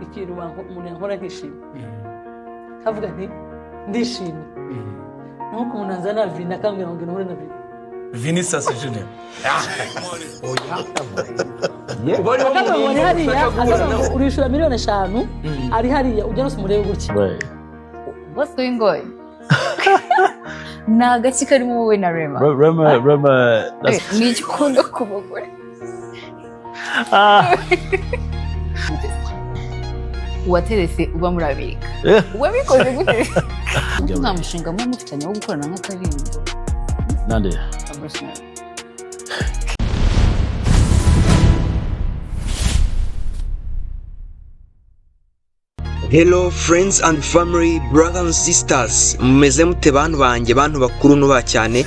ikintu umuntu yankora nkishima kavuga nti ndishimye nuko umuntu azana vina akambwira ngo nhure na vina Vinicius Junior ubari hariya urishura miliyoni 5 ari hariya ujya rose murebe gutya What's going on? Na gaki karimo wowe na Rema. Rema Ni igikunda kumugore. Waterese uba muri Amerika. Wabikoze gute? Nta mushinga mu mufitanye wo gukorana nk'akaririmbo. Nande. Bruce Melodie. Hello friends and family, brothers and sisters. Mumeze mute bantu banjye, bantu bakuru nuba cyane.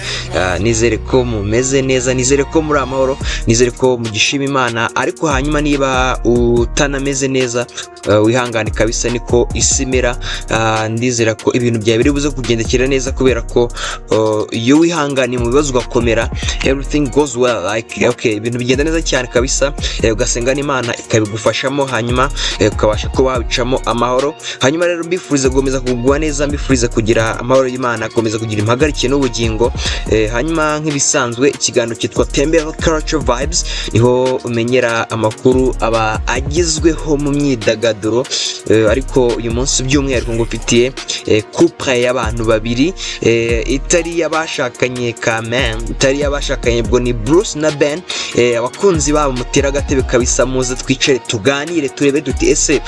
Nizere ko mumeze neza, nizere ko muri amahoro, nizere ko mugishima Imana. Ariko hanyuma niba utanameze neza, wihangane kabisa niko isimera. Ndizera ko ibintu byawe biri buze kugendekera neza kubera ko iyo wihangane mu bibazo ugakomera, everything goes well. Like okay, ibintu bigenda neza cyane kabisa. Ugasengana Imana ikabigufashamo, hanyuma ukabasha kuba wabicamo amahoro. Hanyuma rero mbifurize gukomeza kugwa neza, mbifurize kugira amahoro y'Imana, gukomeza kugira impagarike n'ubugingo. Hanyuma nk'ibisanzwe ikiganiro cyitwa Tembera Culture Vibes, niho umenyera amakuru aba agizweho mu myidagaduro. Ariko uyu munsi by'umwihariko ngufitiye couple y'abantu babiri, itari yabashakanye kamen, itari yabashakanye bwo ni Bruce na Ben. Abakunzi babo mutera gatebe kabisa, muze twicare tuganire turebe duti ese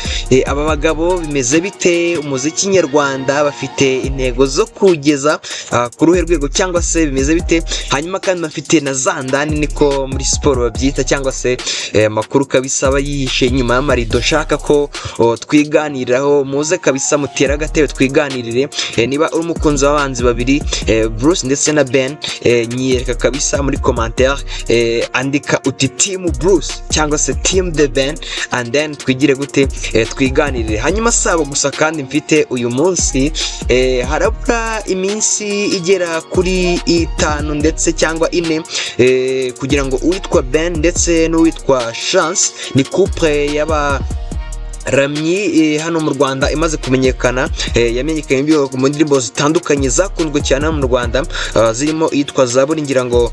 aba bagabo bimeze bite, umuziki nyarwanda bafite intego zo kugeza ku ruhe rwego cyangwa se bimeze bite. Hanyuma kandi bafite na zandani niko muri sport babyita, cyangwa se makuru kabisa bayihishe inyuma y'amarido. Nshaka ko twiganiriraho, muze kabisa mutera gatebe twiganirire. Niba uri umukunzi w'abanzi babiri Bruce ndetse na Ben, nyereka kabisa muri commentaire, andika uti team Bruce cyangwa se team the Ben, and then twigire gute twiganirire. Hanyuma sabo gusa kandi mfite uyu munsi harabura iminsi igera kuri 5 ndetse cyangwa 4 kugira ngo uwitwa Ben ndetse n'uwitwa Chance, ni couple yaba Ramyi hano mu Rwanda imaze kumenyekana. Yamenyekanye mu ndirimbo zitandukanye zakunzwe cyane mu Rwanda, zirimo yitwa Zaburi. Ngira ngo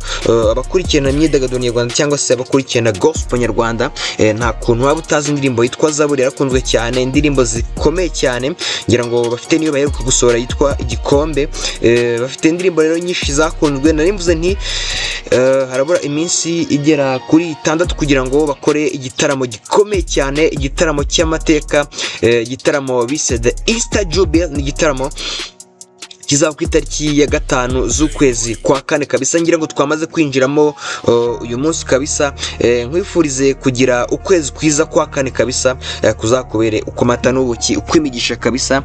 abakurikirana imyidagaduro nyarwanda cyangwa se abakurikirana gospel nyarwanda, nta kuntu waba utazi indirimbo yitwa Zaburi, yarakunzwe cyane, indirimbo zikomeye cyane. Ngira ngo bafite niyo baheruka gusohora yitwa Igikombe. Bafite indirimbo rero nyinshi zakunzwe. Narimvuze nti harabura iminsi igera kuri 6 kugira ngo bakore igitaramo gikomeye cyane, igitaramo cy'amateka, igitaramo bise The Easter Jubilee. Ni igitaramo kizaba ku itariki ya 5 z'ukwezi kwa 4 kabisa. Ngira ngo twamaze kwinjiramo uyu munsi kabisa. Nkwifurize kugira ukwezi kwiza kwa 4 kabisa, kuzakubere ukomata n'ubuki, ukwimigisha kabisa,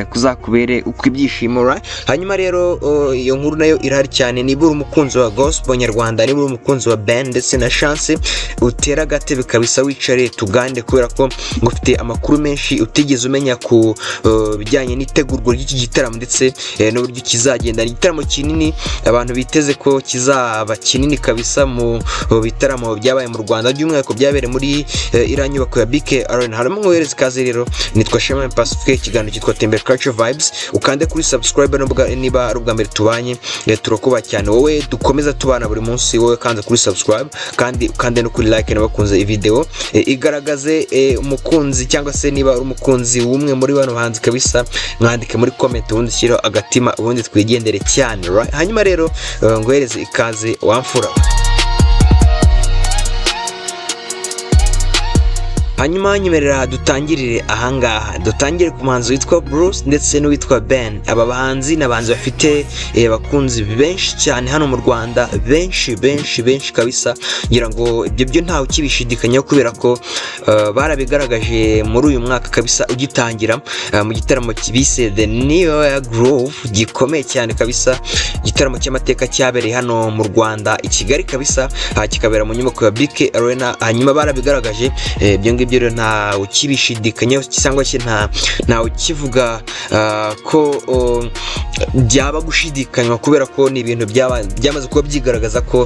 kuzakubere ukwibyishimo, right? Hanyuma rero iyo nkuru nayo irahari cyane. Niba uri umukunzi wa gospel nyarwanda, niba uri umukunzi wa Ben ndetse na Chance, utera gatebe kabisa wicare tugande, kubera ko ngufite amakuru menshi utigeze umenya ku bijyanye n'itegurwa ry'iki gitaramo ndetse n'uburyo kizagenda. Ni igitaramo kinini, abantu biteze ko kizaba kinini kabisa mu bitaramo byabaye mu Rwanda, by'umwihariko byabereye muri iriya nyubako ya BK Arena. Harimo nk'uhereza ikaze rero, nitwa Shema Pacifique, ikiganiro cyitwa Tembera Culture Vibes. Ukande kuri subscribe niba ari ubwa mbere tubanye, turakuba cyane. Wowe dukomeza tubana buri munsi, wowe kanze kuri subscribe kandi ukande no kuri like nabakunze iyi video. Igaragaze umukunzi cyangwa se niba uri umukunzi w'umwe muri bano bahanzi kabisa, mwandike muri comment ubundi shyiraho agatima, ubundi twigendere cyane, right? Hanyuma rero ngohereze ikaze wamfura. Hanyuma nyemerera dutangirire ahangaha, dutangire ku muhanzi witwa Bruce ndetse n'uwitwa Ben. Aba bahanzi n'abanzi bafite abakunzi benshi cyane hano mu Rwanda, benshi kabisa. Ngira ngo ibyo byo ntawe ukibishidikanyaho kubera ko barabigaragaje muri uyu mwaka kabisa ugitangira, mu gitaramo kibise The New Year Grove, gikomeye cyane kabisa, igitaramo cy'amateka cyabereye hano mu Rwanda i Kigali kabisa, kikabera mu nyubako ya BK Arena. Hanyuma barabigaragaje ibyo ibyo rero nta ukibishidikanyaho cyangwa se nta ukivuga ko byaba gushidikanywa kubera ko ni ibintu byamaze kuba byigaragaza ko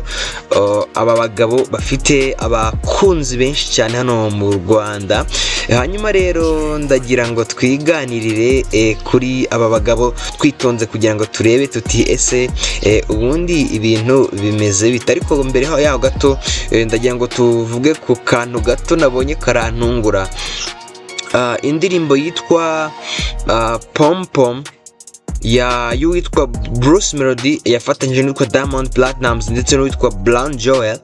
aba bagabo bafite abakunzi benshi cyane hano mu Rwanda. Hanyuma rero ndagira ngo twiganirire kuri aba bagabo twitonze kugira ngo turebe tuti ese ubundi ibintu bimeze bitari ko mbere yaho gato ndagira ngo tuvuge ku kantu gato nabonye karantungura. Indirimbo yitwa Pom Pom y'uwitwa Bruce Melodie yafatanyije n'uwitwa Diamond Platnumz ndetse n'uwitwa Brown Joel,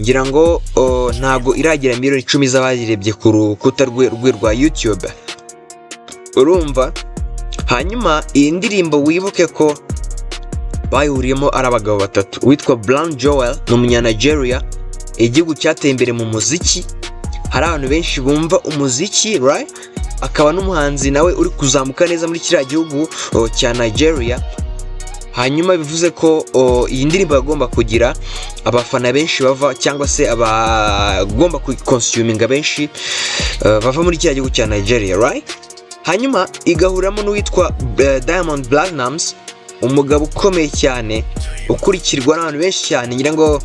ngira ngo ntago iragira miliyoni 10 z'abayirebye ku rukuta rwe rwa YouTube, urumva. Hanyuma iyi ndirimbo wibuke ko bayihuriyemo ari abagabo batatu. Uwitwa Brown Joel ni umunya-Nigeria, igihugu cyateye imbere mu muziki, hari abantu benshi bumva umuziki, right? Akaba n'umuhanzi nawe uri kuzamuka neza muri kiriya gihugu cya Nigeria. Hanyuma bivuze ko iyi ndirimbo agomba kugira abafana benshi bava cyangwa se abagomba kuyiconsuminga benshi bava muri kiriya gihugu cya Nigeria, right? Hanyuma igahuramo n'uwitwa Diamond Platnumz, umugabo ukomeye cyane ukurikirwa n'abantu benshi cyane. Ngira ngo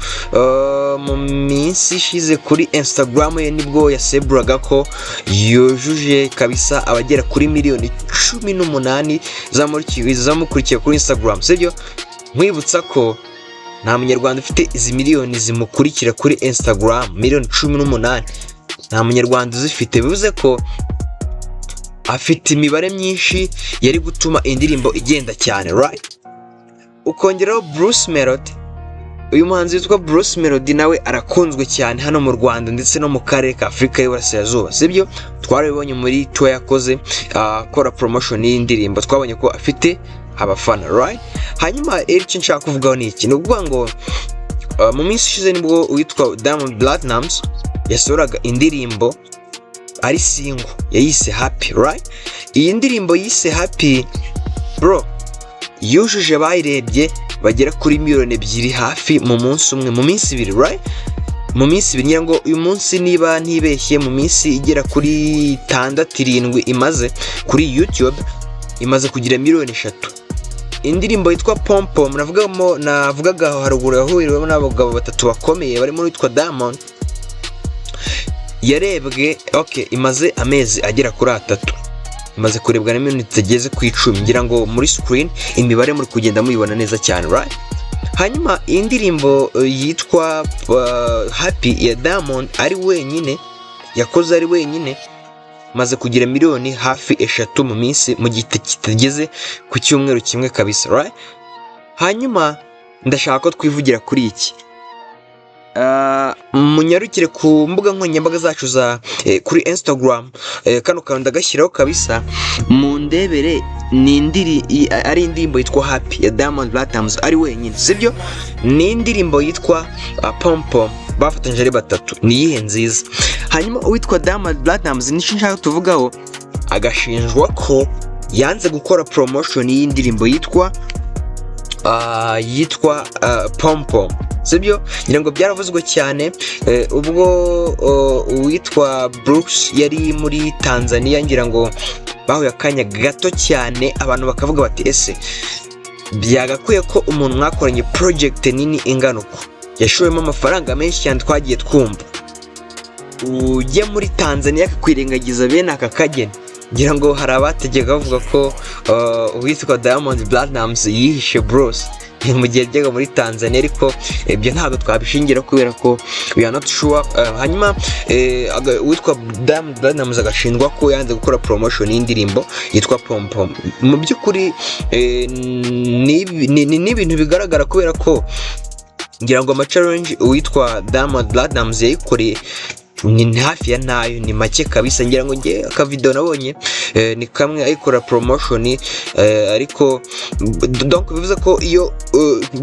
mu minsi ishize kuri Instagram ye nibwo yaseburaga ko yujuje kabisa abagera kuri miliyoni 18 zamukurikiye kuri Instagram, sibyo? Mwibutsa ko nta munyarwanda ufite izi miliyoni zimukurikira kuri Instagram, miliyoni 18 nta munyarwanda uzifite. Bivuze ko afite imibare myinshi yari gutuma indirimbo igenda cyane, right? Ukongeraho Bruce Melodie, uyu muhanzi witwa Bruce Melodie nawe arakunzwe cyane hano mu Rwanda ndetse no mu karere ka Afurika y'Iburasirazuba, sibyo? Twarabibonye muri tour yakoze akora promotion y'indirimbo, twabonye ko afite abafana, right? Hanyuma icyo nshaka kuvugaho ni iki, n'ubwo ngo mu minsi ishize nibwo witwa Diamond Platnumz yasoraga indirimbo ari single yayise Happy, right? Iyi ndirimbo yise Happy bro yujuje bayirebye bagera kuri miliyoni 2 hafi mu munsi umwe, mu minsi 2, right? Mu minsi 2, ngira ngo uyu munsi niba ntibeshye mu minsi igera kuri 6-7 imaze kuri YouTube imaze kugira miliyoni 3. Indirimbo yitwa Pom Pom navugaga haruguru yahuriwemo n'abagabo batatu bakomeye barimo witwa Diamond, yarebwe imaze amezi agera kuri 3, imaze kurebwa na miliyoni zigeze ku 10. Ngira ngo muri screen imibare muri kugenda muyibona neza cyane, right? Hanyuma indirimbo yitwa Happy ya Diamond ari wenyine yakoze, ari wenyine maze kugira miliyoni hafi 3 mu minsi, mu gihe kitageze ku cyumweru kimwe kabisa, right? Hanyuma ndashaka ko twivugira kuri iki. Munyarukire ku mbuga nkoranyambaga zacu za kuri Instagram, kano kantu ndagashyiraho kabisa, mu ndebere ari indirimbo yitwa Happy ya Diamond Platnumz ari wenyine, sibyo? Ni indirimbo yitwa Pom Pom bafatanyije ari batatu, ni yihe nziza. Hanyuma uwitwa Diamond Platnumz nicyo nshaka tuvugaho, agashinjwa ko yanze gukora promotion y'indirimbo yitwa Pom Pom, sibyo? Ngira ngo byaravuzwe cyane ubwo uwitwa Bruce yari muri Tanzania, ngira ngo bahuye akanya gato cyane, abantu bakavuga bati ese byagakwiye ko umuntu mwakoranye project nini ingana uko yashoyemo amafaranga menshi cyane twagiye twumva, ujye muri Tanzania akakwirengagiza bene aka kageni. Ngira ngo hari abategeka bavuga ko uwitwa Diamond Platnumz yihishe Bruce mu gihe yajyaga muri Tanzania, ariko ibyo ntabwo twabishingira kubera ko we are not sure. Hanyuma uwitwa Diamond Platnumz agashinjwa ko yanze gukora promotion y'indirimbo yitwa Pom Pom. Mu by'ukuri ni ibintu bigaragara kubera ko ngira ngo ama-challenge uwitwa Diamond Platnumz yayikoreye ni hafi ya nayo, ni make kabisa. Ngira ngo nge akavideo nabonye ni kamwe ayikora promotion, ariko donc bivuze ko iyo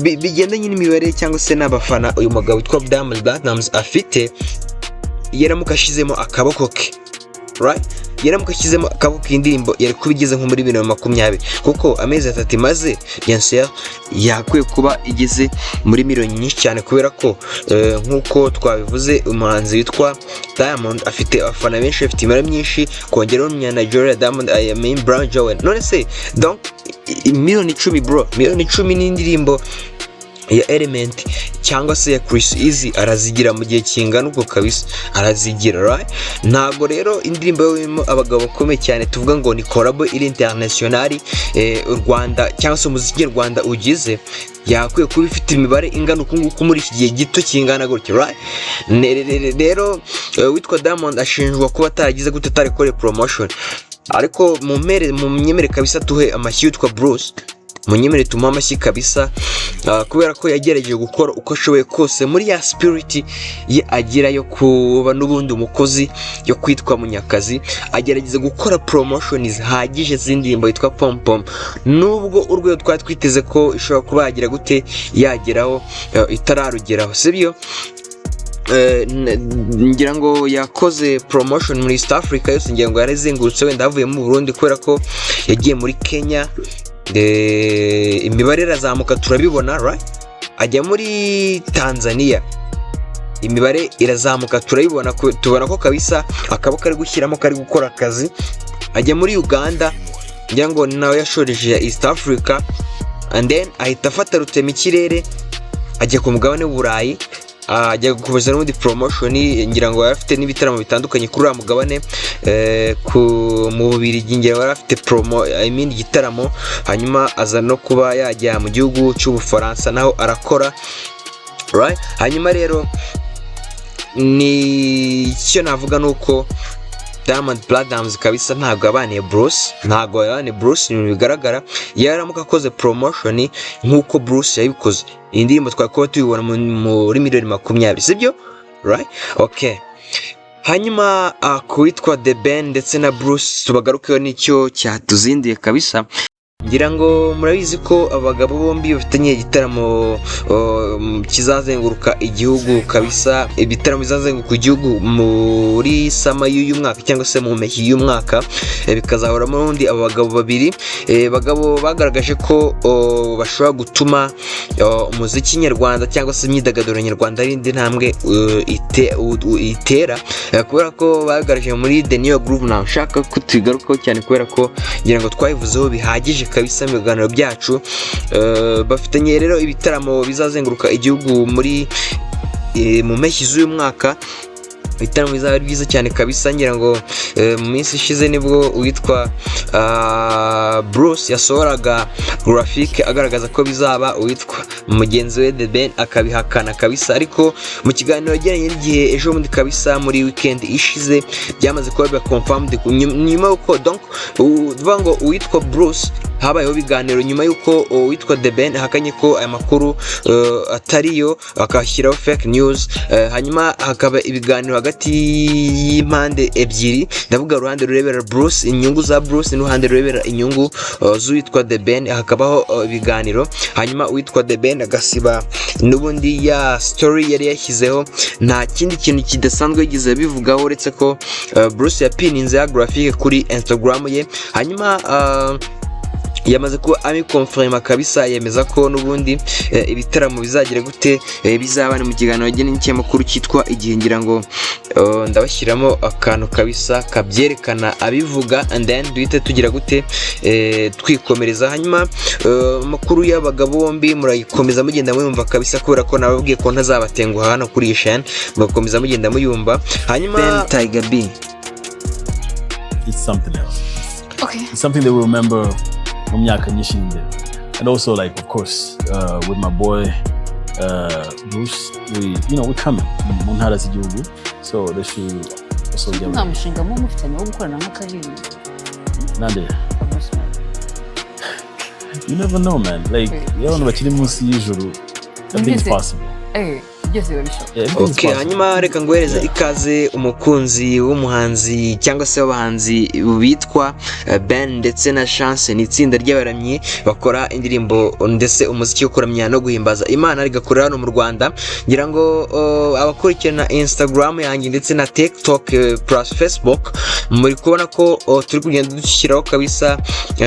bigendanye n'imibare cyangwa se n'abafana uyu mugabo witwa Diamond Platnumz afite, yaramukashizemo akaboko ke, right? yaramuka ashyizemo akaboko k'indirimbo yari kuba igeze nko muri 2020 kuko amezi 3 imaze bien sûr yakwiye kuba igeze muri miliyoni nyinshi cyane kubera ko nk'uko twabivuze umuhanzi witwa Diamond afite abafana benshi, afite imibare myinshi, kongeraho umunyanigeria Diamond Brown Joel. None se donc miliyoni 10 bro, miliyoni 10 n'indirimbo ya Element cyangwa se ya Chris Easy arazigira mu gihe kingana uko kabisa, arazigira right. Ntago rero indirimbo y'imo abagabo bakomeye cyane tuvuga ngo ni collab iri international u Rwanda cyangwa se umuziki w'u Rwanda ugize yakwiye kuba ifite imibare ingana ukunguku muri iki gihe gito kingana gutyo right. Rero witwa Diamond ashinjwa kuba ataragize gute atarekore promotion, ariko mu myemere kabisa tuhe amashyi witwa Bruce, munyemere tumuha amashyi kabisa kubera ko yagerageje gukora uko ashoboye kose muri ya spirit ye agira yo kuba n'ubundi umukozi yo kwitwa munyakazi, agerageza gukora promotion zihagije z'indirimbo yitwa Pom Pom, nubwo urwego twari twiteze ko ishobora kuba yagira gute yageraho itararugeraho sibyo. Ngira ngo yakoze promotion muri East Africa yose, ngira ngo yarazengurutse wenda avuye mu Burundi kubera ko yagiye muri Kenya, imibare irazamuka turabibona right. Ajya muri Tanzania imibare irazamuka turabibona, tubona ko kabisa akaboko kari gushyiramo kari gukora akazi. Ajya muri Uganda ngira ngo nawe yashoreje ya East Africa and then ahita afata rutema ikirere ajya ku mugabane w'Uburayi, ajya gukomeza n'ubundi promotion. Ngira ngo yarafite n'ibitaramo bitandukanye kuri mugabane mu Bubiligi, ngira ngo yarafite igitaramo, hanyuma aza no kuba yajya mu gihugu cy'Ubufaransa naho arakora right. Hanyuma rero ni icyo navuga nuko Diamond Platnumz kabisa ntabwo abaniye Bruce, ibintu bigaragara. Yaramuka akoze promotion nk'uko Bruce yabikoze, indirimbo twakuba tubibona muri miliyoni 20 sibyo right okay. Hanyuma kuwitwa The Ben ndetse na Bruce tubagarukeho nicyo cyatuzindiye kabisa. Ngira ngo murabizi ko abagabo bombi bafitanye igitaramo kizazenguruka igihugu kabisa, ibitaramo bizazenguruka igihugu muri sama y'uyu mwaka cyangwa se mu mpeshyi y'uyu mwaka, bikazahoramo n'undi abagabo babiri bagabo bagaragaje ko bashobora gutuma umuziki nyarwanda cyangwa se imyidagaduro nyarwanda ari indi ntambwe itera, kubera ko bagaragaje muri The New Groove. Nashaka ko tugarukaho cyane kubera ko ngira ngo twabivuzeho bihagije kabisa mu biganiro byacu. Bafitanye rero ibitaramo bizazenguruka igihugu muri mu mpeshyi z'uyu mwaka, ibitaramo bizaba ari byiza cyane kabisa. Ngira ngo mu minsi ishize nibwo witwa Bruce yasohoraga graphic agaragaza ko bizaba uwitwa mugenzi we The Ben akabihakana kabisa, ariko mu kiganiro yagiranye n'igihe ejo bundi kabisa muri weekend ishize byamaze kuba confirmed nyuma yuko donc uvuga ngo uwitwa Bruce habayeho biganiro nyuma yuko witwa The Ben hakanye ko aya makuru atariyo, akashyiraho fake news. Hanyuma hakaba ibiganiro hagati y'impande ebyiri, ndavuga uruhande rurebera Bruce, inyungu za Bruce n'uruhande rurebera inyungu z'uwitwa The Ben. Hakabaho ibiganiro, hanyuma uwitwa The Ben agasiba n'ubundi ya story yari yashyizeho, nta kindi kintu kidasanzwe yigize bivugaho uretse ko Bruce yapininze ya graphic kuri Instagram ye. Hanyuma yamaze kuba amikonfirma kabisa, yemeza ko n'ubundi ibitaramo bizagira gute bizabana mu kiganiro gene n'ikinyamakuru cyitwa Igihe. Ngira ngo ndabashyiramo akantu kabisa kabyerekana abivuga and then duhite tugira gute twikomereza. Hanyuma makuru y'abagabo bombi murayikomeza mugenda muyumva kabisa, kubera ko nababwiye ko ntazabatenguha hano kuri Ishan, mukomeza mugenda muyumva. Hanyuma Tiger B, it's something else. Okay. It's something they will remember mu myaka myinshi imbere. And also, like, of course, with my boy Bruce, we're coming mu ntara z'igihugu, so they should also get nta mushinga mu mufitanye wo gukorana nk'akaririmbo nande. You never know, man. Like, y'abantu bakiri munsi y'ijuru, that thing's possible. byose biba bishoboka. Everything is Okay, possible. hanyuma reka nguhereze ikaze umukunzi w'umuhanzi cyangwa se w'abahanzi bitwa Ben ndetse na Chance. Ni itsinda ry'abaramyi bakora indirimbo ndetse umuziki wo kuramya no guhimbaza Imana, rigakorera hano mu Rwanda. Ngira ngo abakurikirana Instagram yanjye ndetse na TikTok plus Facebook muri kubona ko turi kugenda dushyiraho kabisa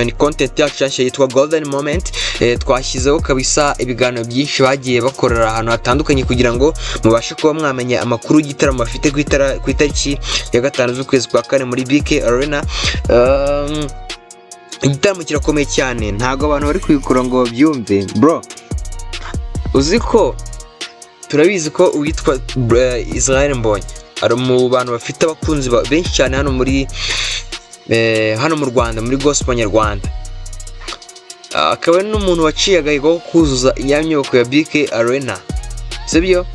ni content yacu yitwa Golden Moment. Twashyizeho kabisa ibiganiro byinshi bagiye bakorera ahantu hatandukanye kugira ngo mubashe kuba mwamenya amakuru y'igitaramo bafite ku itariki ya 5 z'ukwezi kwa 4 muri BK Arena. Igitaramo kirakomeye cyane, ntago abantu bari kwikura ngo babyumve bro. Uzi ko turabizi ko uwitwa Israel Mbonyi ari mu bantu bafite abakunzi benshi cyane hano muri hano mu Rwanda muri gospel nyarwanda. Akaba ari n'umuntu waciye agahigo kuzuza imyanyubako ya BK Arena, sibyo?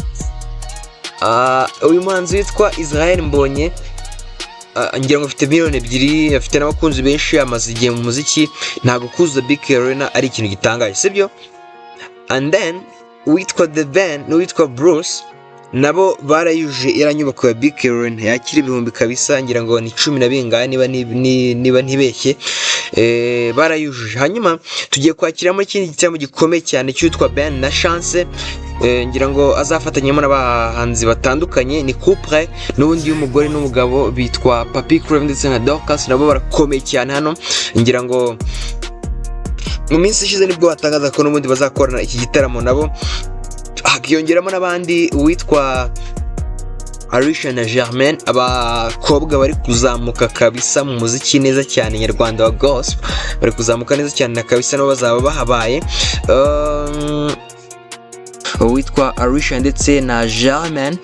Uyu muhanzi witwa Israel Mbonyi ngira ngo afite miliyoni 2, afite n'abakunzi benshi, amaze igihe mu muziki. Ntago kuzuza BK Arena ari ikintu gitangaje, sibyo? And then uwitwa The Ben n'uwitwa Bruce nabo barayuje iranyubako ya BK Arena yakira ibihumbi kabisa, ngira ngo ni 10 na bingahe niba ntibeshye. Barayujuje. Hanyuma tugiye kwakiramo ikindi gitaramo gikomeye cyane cyitwa Ben na Chance. Ngira ngo azafatanyamo n'abahanzi batandukanye, ni couple n'ubundi y'umugore n'umugabo bitwa Papi Kuri ndetse na Dorcas, nabo barakomeye cyane hano. Ngira ngo mu minsi ishize nibwo batangaza ko n'ubundi bazakorana iki gitaramo nabo. Hakiyongeramo n'abandi witwa Arisha na Germaine, abakobwa bari kuzamuka kabisa mu muziki neza cyane nyarwanda wa gospel, bari kuzamuka neza cyane na kabisa, nabo bazaba bahabaye. Witwa Arisha ndetse na Germaine,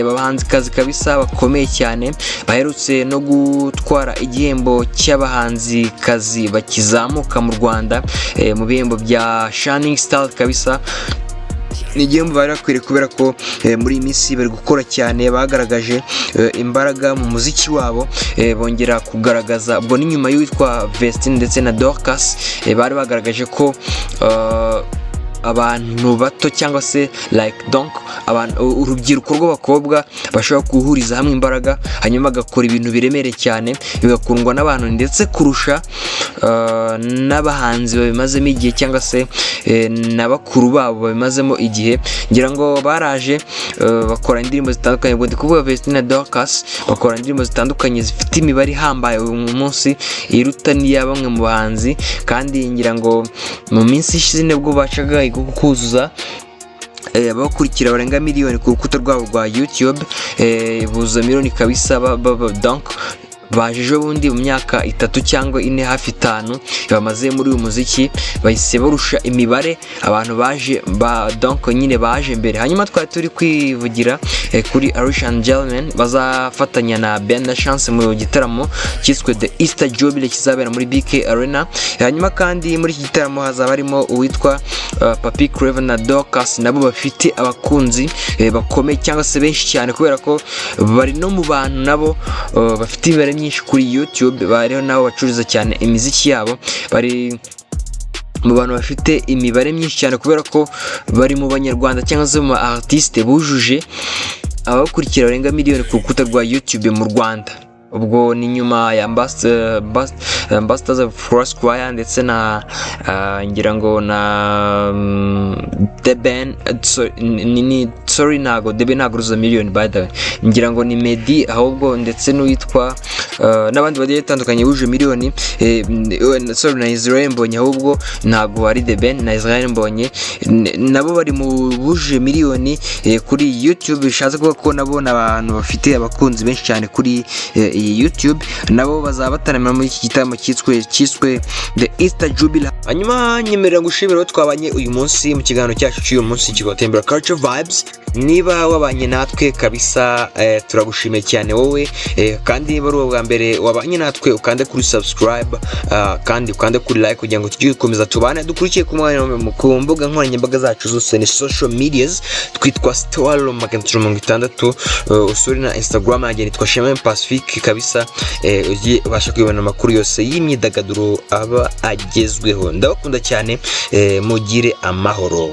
abahanzikazi kabisa bakomeye cyane, baherutse no gutwara igihembo cy'abahanzikazi bakizamuka mu Rwanda mu bihembo bya Shining Star kabisa. Ni igihembo bari bakwiriye kubera ko muri iyi minsi bari gukora cyane, bagaragaje imbaraga mu muziki wabo, bongera kugaragaza ubwo ni nyuma y'uwitwa Vestine ndetse na Dorcas, bari bagaragaje ko abantu bato cyangwa se like donc urubyiruko rw'abakobwa bashobora guhuriza hamwe imbaraga hanyuma bagakora ibintu biremereye cyane, bigakundwa n'abantu ndetse kurusha n'abahanzi babimazemo igihe cyangwa se n'abakuru babo babimazemo igihe. Ngira ngo baraje bakora indirimbo zitandukanye, ubwo ndi kuvuga Vestine na Dorcas, bakora indirimbo zitandukanye zifite imibare ihambaye uyu munsi iruta n'iya bamwe mu bahanzi. Kandi ngira ngo mu minsi ishize nibwo bacaga kuzuza abakurikira barenga miliyoni ku rukuta rwabo rwa YouTube, buza miliyoni kabisa. Donc bajeje bundi mu myaka 3 cyangwa 4 hafi 5 bamaze muri uyu muziki, bahise barusha imibare abantu baje donc nyine baje mbere. Hanyuma twari turi kwivugira kuri Arisha and Germaine bazafatanya na Ben na Chance mu gitaramo cyiswe The Easter Jubilee kizabera muri BK Arena. Hanyuma kandi muri iki gitaramo hazaba harimo uwitwa Papi Kuri na Dorcas, nabo bafite abakunzi bakomeye cyangwa se benshi cyane, kubera ko bari no mu bantu nabo bafite ibere nyinshi kuri YouTube, bariho nabo bacururiza cyane imiziki yabo, bari mu bantu bafite imibare myinshi cyane kubera ko bari mu banyarwanda cyangwa se mu artiste bujuje abakurikira barenga miliyoni ku rukuta rwa YouTube mu Rwanda. Ubwo ni nyuma ya Ambassadors of Cross Choir ndetse na ngira ngo na The Ben, sorry nago The Ben naguruza miliyoni by the way, ngira ngo ni Medi ahubwo ndetse n'uwitwa n'abandi bagiye batandukanye buje miliyoni. Sorry na Israel Mbonyi ahubwo ntago ari The Ben na Israel Mbonyi, nabo bari mu buje miliyoni kuri YouTube. Bishatse kuvuga ko nabo n'abantu bafite abakunzi benshi cyane kuri YouTube, nabo bazaba bataramira muri iki gitaramo cyiswe The Easter Jubilee. Hanyuma nyemerera gushimira twabanye uyu munsi mu kiganiro cyacu cy'uyu munsi kigotembera Culture Vibes. Niba wabanye natwe kabisa turagushimiye cyane wowe, kandi bari ubwa mbere wabanye natwe ukande kuri subscribe, kandi ukande kuri like kugira ngo tujye gukomeza tubane dukurikiye ku mbuga nkoranyambaga zacu zose ni social medias, twitwa Stewalo 360, usuri na Instagram yanjye nitwa Shema Pacific kabisa. Ugiye ubasha kubona amakuru yose y'imyidagaduro aba agezweho. Ndabakunda cyane, mugire amahoro.